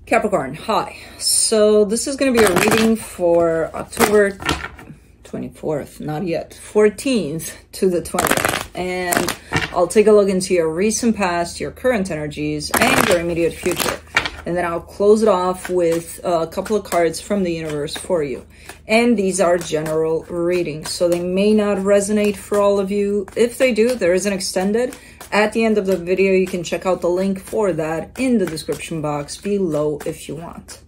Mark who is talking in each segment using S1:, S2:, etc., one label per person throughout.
S1: Capricorn, hi. So this is going to be a reading for October 24th, not yet, 14th to the 20th. And I'll take a look into your recent past, your current energies, and your immediate future. And then I'll close it off with a couple of cards from the universe for you. And these are general readings, so they may not resonate for all of you. If they do, there is an extended. At the end of the video, you can check out the link for that in the description box below if you want.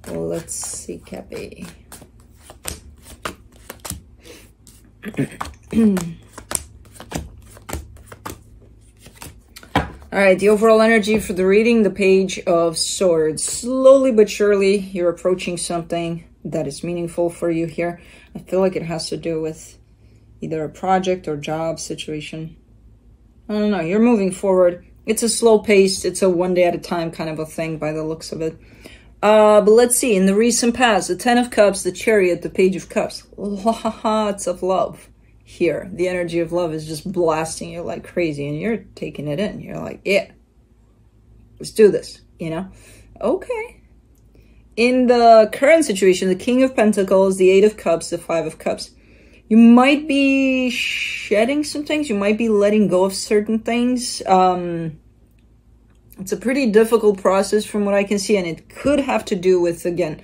S1: Well, let's see, Cappy. All right, the overall energy for the reading, the Page of Swords. Slowly but surely, you're approaching something that is meaningful for you here. I feel like it has to do with either a project or job situation. I don't know, you're moving forward. It's a slow pace, it's a one day at a time kind of a thing by the looks of it. But let's see, in the recent past, the Ten of Cups, the Chariot, the Page of Cups. Lots of love here. The energy of love is just blasting you like crazy and you're taking it in. You're like, yeah, let's do this, you know? Okay. In the current situation, the King of Pentacles, the Eight of Cups, the Five of Cups. You might be shedding some things. You might be letting go of certain things. It's a pretty difficult process from what I can see. And it could have to do with, again,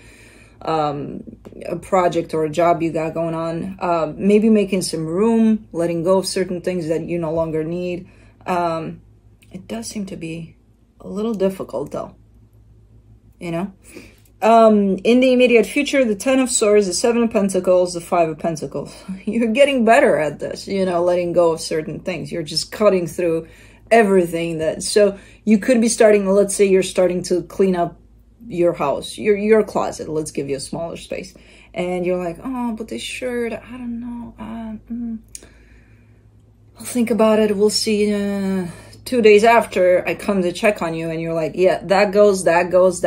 S1: a project or a job you got going on. Maybe making some room, letting go of certain things that you no longer need. It does seem to be a little difficult, though. You know? In the immediate future, the Ten of Swords, the Seven of Pentacles, the Five of Pentacles. You're getting better at this, you know, letting go of certain things. You're just cutting through everything that, so you could be starting, let's say you're starting to clean up your house, your closet. Let's give you a smaller space. And you're like, oh, but this shirt, I don't know. I'll think about it. We'll see. 2 days after I come to check on you and you're like, yeah, that goes. I don't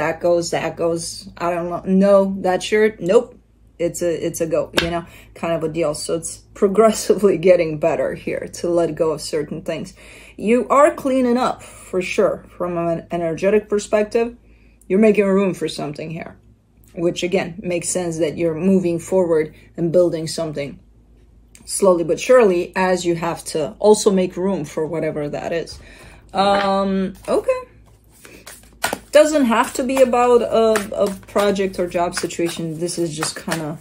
S1: know. No, that shirt, nope. It's a go, you know, kind of a deal. So it's progressively getting better here to let go of certain things. You are cleaning up for sure. From an energetic perspective, you're making room for something here, which again, makes sense that you're moving forward and building something slowly but surely, as you have to also make room for whatever that is. Okay. Doesn't have to be about a project or job situation. This is just kind of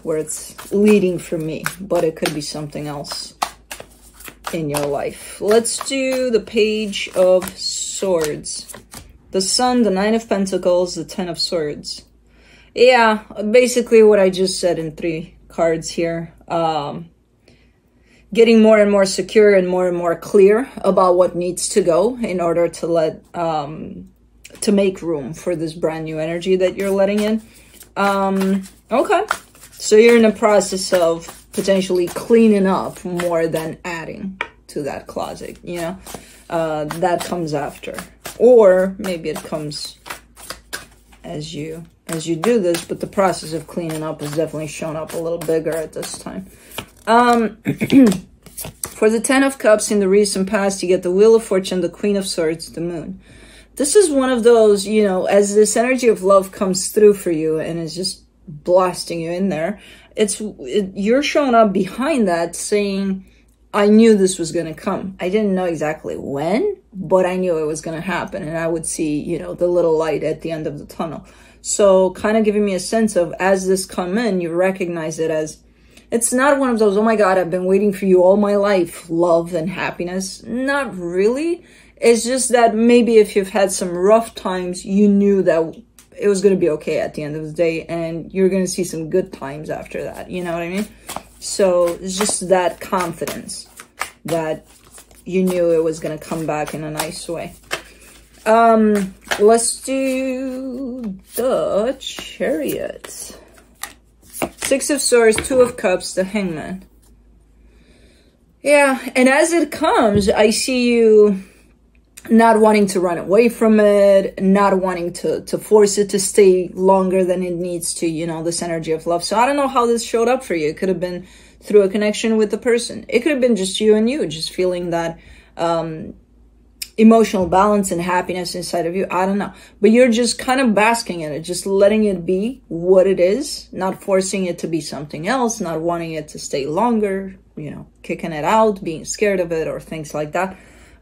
S1: where it's leading for me, but it could be something else in your life. Let's do the Page of Swords. The Sun, the Nine of Pentacles, the Ten of Swords. Yeah, basically what I just said in 3 cards here. Getting more and more secure and more clear about what needs to go in order to let to make room for this brand new energy that you're letting in. Okay, so you're in the process of potentially cleaning up more than adding to that closet, you know. That comes after, or maybe it comes as you do this, but the process of cleaning up has definitely shown up a little bigger at this time. For the Ten of Cups in the recent past, you get the Wheel of Fortune, the Queen of Swords, the Moon. This is one of those, you know, as this energy of love comes through for you and is just blasting you in there, you're showing up behind that saying, I knew this was going to come. I didn't know exactly when, but I knew it was going to happen. And I would see, you know, the little light at the end of the tunnel. So kind of giving me a sense of, as this come in, you recognize it as, it's not one of those, oh my God, I've been waiting for you all my life, love and happiness. Not really. It's just that maybe if you've had some rough times, you knew that it was going to be okay at the end of the day. And you're going to see some good times after that. You know what I mean? So it's just that confidence that you knew it was going to come back in a nice way. Let's do the Chariot. Six of Swords, Two of Cups, the Hangman. Yeah, and as it comes, I see you not wanting to run away from it, not wanting to force it to stay longer than it needs to, you know, this energy of love. So I don't know how this showed up for you. It could have been through a connection with the person. It could have been just you and you, just feeling that emotional balance and happiness inside of you. I don't know. But you're just kind of basking in it, just letting it be what it is, not forcing it to be something else, not wanting it to stay longer, you know, kicking it out, being scared of it or things like that.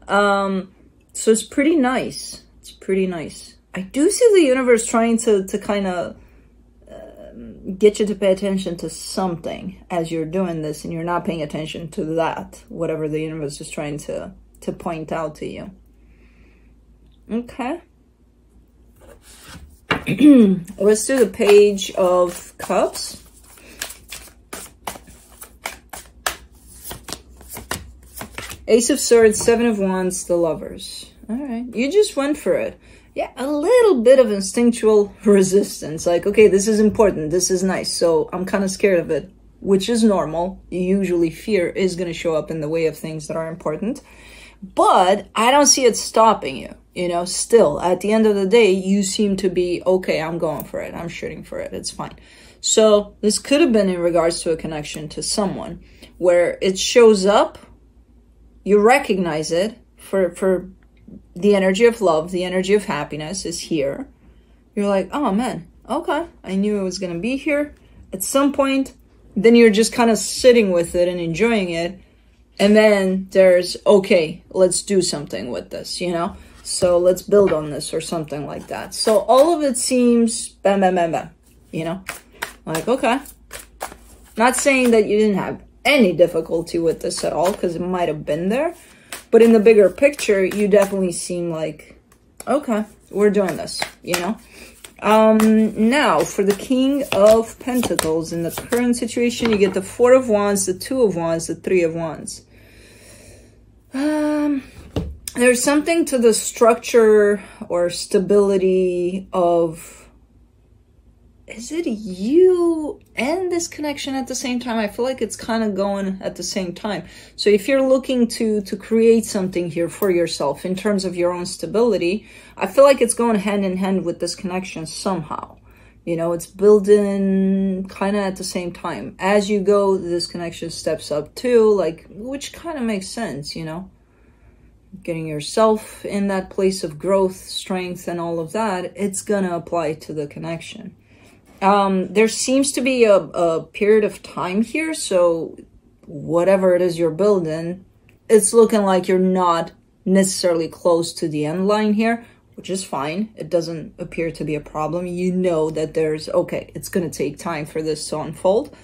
S1: So it's pretty nice. It's pretty nice. I do see the universe trying to kind of get you to pay attention to something as you're doing this, and you're not paying attention to that, whatever the universe is trying to point out to you. Okay. Let's do the Page of Cups. Ace of Swords, Seven of Wands, the Lovers. All right, you just went for it. Yeah, a little bit of instinctual resistance. Like, okay, this is important. This is nice. So I'm kind of scared of it, which is normal. Usually fear is going to show up in the way of things that are important. But I don't see it stopping you. You know, still, at the end of the day, you seem to be, okay, I'm going for it. I'm shooting for it. It's fine. So this could have been in regards to a connection to someone where it shows up, you recognize it for the energy of love, the energy of happiness is here. You're like, oh man, okay, I knew it was going to be here at some point. Then you're just kind of sitting with it and enjoying it. And then there's, okay, let's do something with this, you know? So let's build on this or something like that. So all of it seems bam, bam, bam, bam, you know? Like, okay. Not saying that you didn't have any difficulty with this at all, because it might have been there. But in the bigger picture, you definitely seem like, okay, we're doing this, you know? Now, for the King of Pentacles, in the current situation, you get the Four of Wands, the Two of Wands, the Three of Wands. There's something to the structure or stability of, is it you and this connection at the same time? I feel like it's kind of going at the same time. So if you're looking to create something here for yourself in terms of your own stability, I feel like it's going hand in hand with this connection somehow. You know, it's building kind of at the same time. As you go, this connection steps up too, like, which kind of makes sense, you know? Getting yourself in that place of growth, strength, and all of that, it's gonna apply to the connection. There seems to be a period of time here, so whatever it is you're building, it's looking like you're not necessarily close to the end line here, which is fine. It doesn't appear to be a problem. You know that there's, okay, it's going to take time for this to unfold.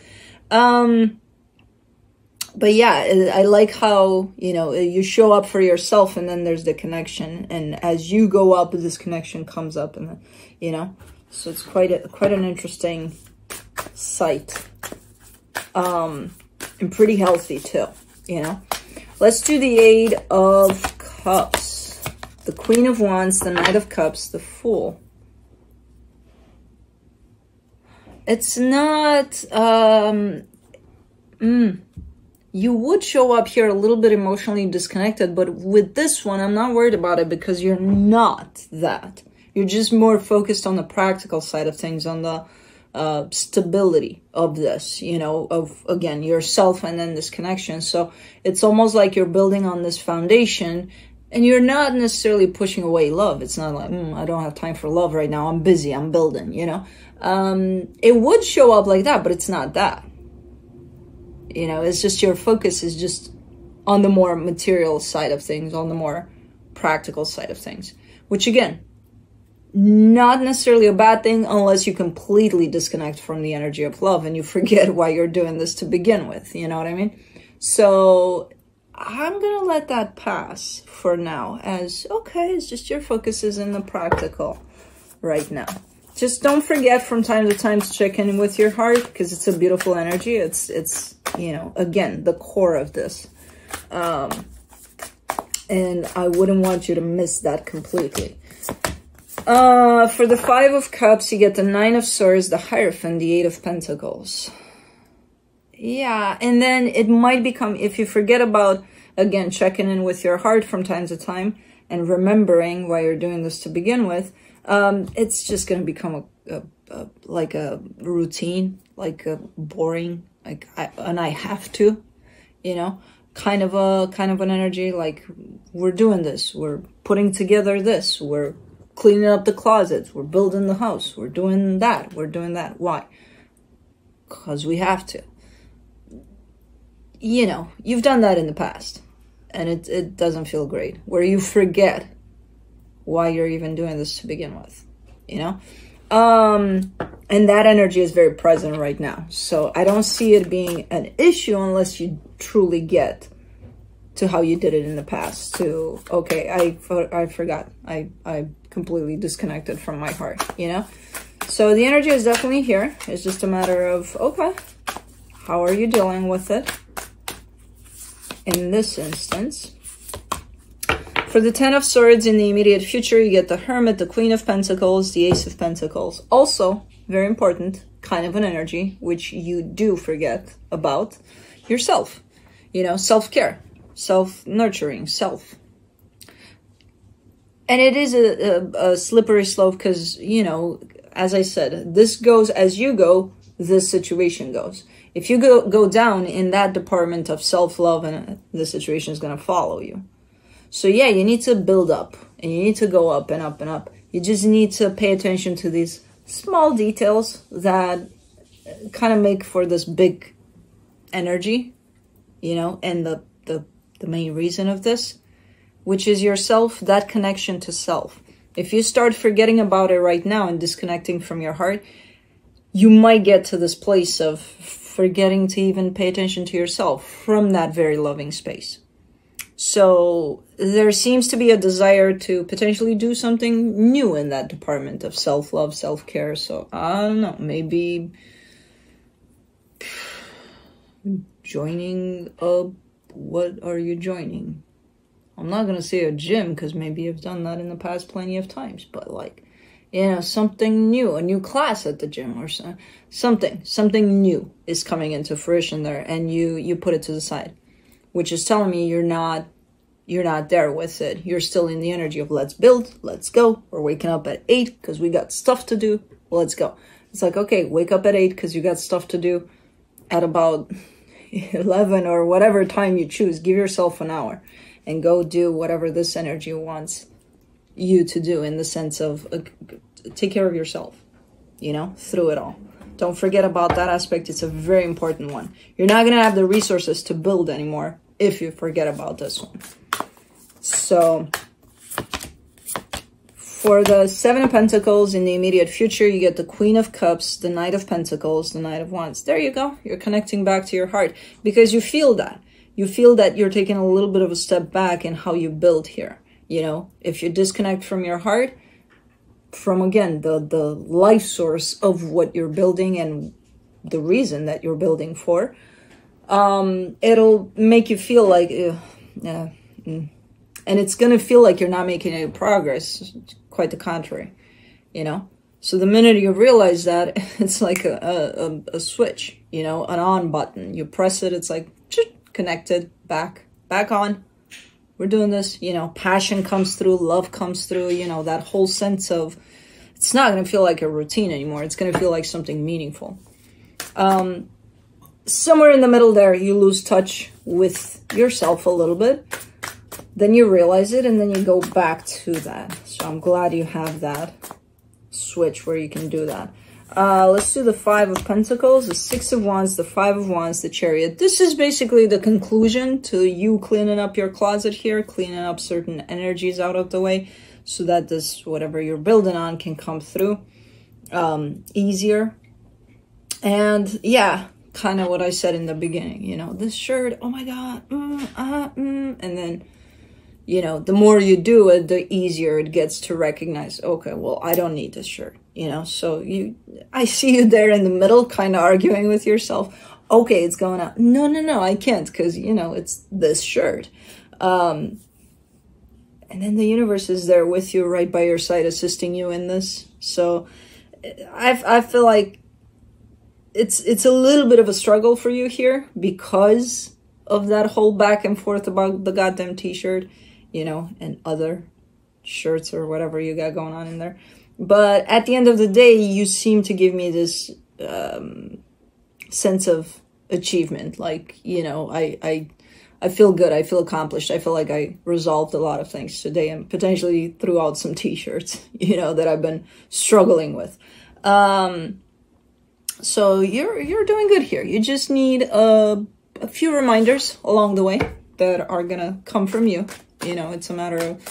S1: But yeah, I like how, you know, you show up for yourself and then there's the connection. And as you go up, this connection comes up, and you know, so it's quite an interesting sight. And pretty healthy too, you know. Let's do the Eight of Cups. The Queen of Wands, the Knight of Cups, the Fool. It's not, you would show up here a little bit emotionally disconnected, but with this one, I'm not worried about it because you're not that. You're just more focused on the practical side of things, on the stability of this, you know, of, again, yourself and then this connection. So it's almost like you're building on this foundation and you're not necessarily pushing away love. It's not like, I don't have time for love right now. I'm busy. I'm building, you know. It would show up like that, but it's not that. You know, it's just your focus is just on the more material side of things, on the more practical side of things, which again, not necessarily a bad thing unless you completely disconnect from the energy of love and you forget why you're doing this to begin with. You know what I mean? So I'm going to let that pass for now as, okay, it's just your focus is in the practical right now. Just don't forget from time to time to check in with your heart because it's a beautiful energy. It's you know, again, the core of this. And I wouldn't want you to miss that completely. For the Five of Cups, you get the Nine of Swords, the Hierophant, the Eight of Pentacles. Yeah, and then it might become, if you forget about, again, checking in with your heart from time to time and remembering why you're doing this to begin with, it's just going to become like a routine, like a boring, like I have to, you know, kind of an energy like we're doing this, we're putting together this. We're cleaning up the closets. We're building the house. We're doing that. We're doing that. Why? Because we have to. You know, you've done that in the past, and it doesn't feel great, where you forget why you're even doing this to begin with, you know? And that energy is very present right now. So I don't see it being an issue unless you truly get to how you did it in the past. To, okay, I forgot. I completely disconnected from my heart, you know? So the energy is definitely here. It's just a matter of, okay, how are you dealing with it? In this instance, for the Ten of Swords in the immediate future, you get the Hermit, the Queen of Pentacles, the Ace of Pentacles. Also, very important, kind of an energy, which you do forget about yourself. You know, self-care, self-nurturing, self. And it is a slippery slope because, you know, as I said, this goes as you go, this situation goes. If you go down in that department of self-love, and the situation is going to follow you. So yeah, you need to build up, and you need to go up and up and up. You just need to pay attention to these small details that kind of make for this big energy, you know, and the main reason of this, which is yourself, that connection to self. If you start forgetting about it right now and disconnecting from your heart, you might get to this place of forgetting to even pay attention to yourself from that very loving space. So there seems to be a desire to potentially do something new in that department of self-love, self-care. So I don't know, maybe joining what are you joining? I'm not going to say a gym because maybe you've done that in the past plenty of times, but like, you know, something new, a new class at the gym or something new is coming into fruition there, and you put it to the side, which is telling me you're not there with it. You're still in the energy of let's build, let's go. We're waking up at 8 because we got stuff to do. Let's go. It's like, okay, wake up at 8 because you got stuff to do. At about 11 or whatever time you choose, give yourself an hour and go do whatever this energy wants you to do, in the sense of take care of yourself, you know, through it all. Don't forget about that aspect. It's a very important one. You're not going to have the resources to build anymore if you forget about this one. So for the Seven of Pentacles in the immediate future, you get the Queen of Cups, the Knight of Pentacles, the Knight of Wands. There you go. You're connecting back to your heart because you feel that. You feel that you're taking a little bit of a step back in how you build here. You know, if you disconnect from your heart, from, again, the life source of what you're building and the reason that you're building for, it'll make you feel like, and it's going to feel like you're not making any progress. Quite the contrary, you know? So the minute you realize that, it's like a switch, you know, an on button. You press it, it's like, connected, back on. We're doing this, you know, passion comes through, love comes through, you know, that whole sense of, it's not going to feel like a routine anymore. It's going to feel like something meaningful. Somewhere in the middle there, you lose touch with yourself a little bit. Then you realize it, and then you go back to that. So I'm glad you have that switch where you can do that. Let's do the Five of Pentacles, the Six of Wands, the Five of Wands, the Chariot. This is basically the conclusion to you cleaning up your closet here, cleaning up certain energies out of the way so that this, whatever you're building on, can come through easier. And yeah, kind of what I said in the beginning, you know, this shirt, oh my God, and then, you know, the more you do it, the easier it gets to recognize, okay, well, I don't need this shirt, you know? So I see you there in the middle, kind of arguing with yourself. Okay, it's going out. No, I can't, because, you know, it's this shirt. And then the universe is there with you, right by your side, assisting you in this. So I feel like it's a little bit of a struggle for you here because of that whole back and forth about the goddamn t-shirt, you know, and other shirts or whatever you got going on in there. But at the end of the day, you seem to give me this sense of achievement. Like, you know, I I feel good. I feel accomplished. I feel like I resolved a lot of things today and potentially threw out some t-shirts, you know, that I've been struggling with. So you're doing good here. You just need a few reminders along the way that are gonna come from you. You know, it's a matter of,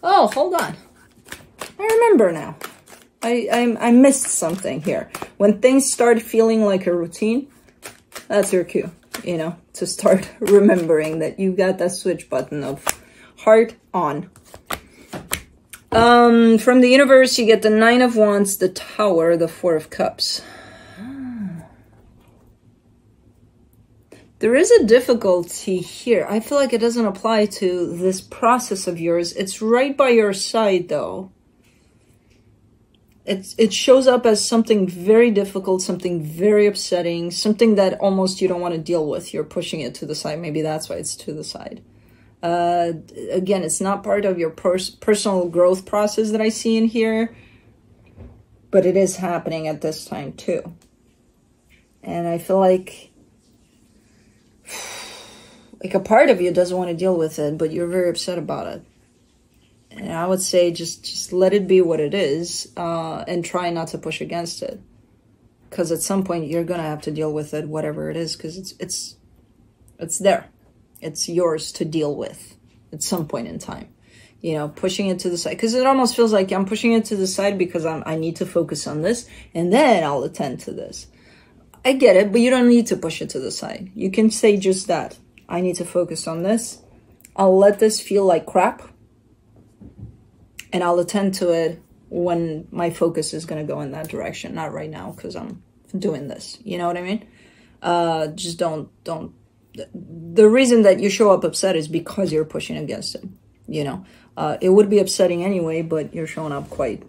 S1: oh, hold on. I remember now. I missed something here. When things start feeling like a routine, that's your cue, you know, to start remembering that you got that switch button of heart on. From the universe, you get the Nine of Wands, the Tower, the Four of Cups. There is a difficulty here. I feel like it doesn't apply to this process of yours. It's right by your side, though. It shows up as something very difficult, something very upsetting, something that almost you don't want to deal with. You're pushing it to the side. Maybe that's why it's to the side. Again, it's not part of your personal growth process that I see in here, but it is happening at this time too. And I feel like a part of you doesn't want to deal with it, but you're very upset about it. And I would say just let it be what it is, and try not to push against it. Because at some point you're going to have to deal with it, whatever it is, because it's there. It's yours to deal with at some point in time. You know, pushing it to the side. Because it almost feels like I'm pushing it to the side because I need to focus on this, and then I'll attend to this. I get it, but you don't need to push it to the side. You can say just that. I need to focus on this. I'll let this feel like crap. And I'll attend to it when my focus is going to go in that direction. Not right now, because I'm doing this. You know what I mean? Just don't. The reason that you show up upset is because you're pushing against it. You know? It would be upsetting anyway, but you're showing up quite...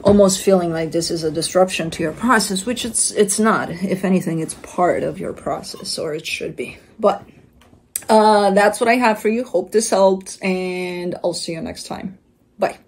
S1: almost feeling like this is a disruption to your process, which it's not. If anything, it's part of your process, or it should be. But... that's what I have for you. Hope this helped, and I'll see you next time. Bye.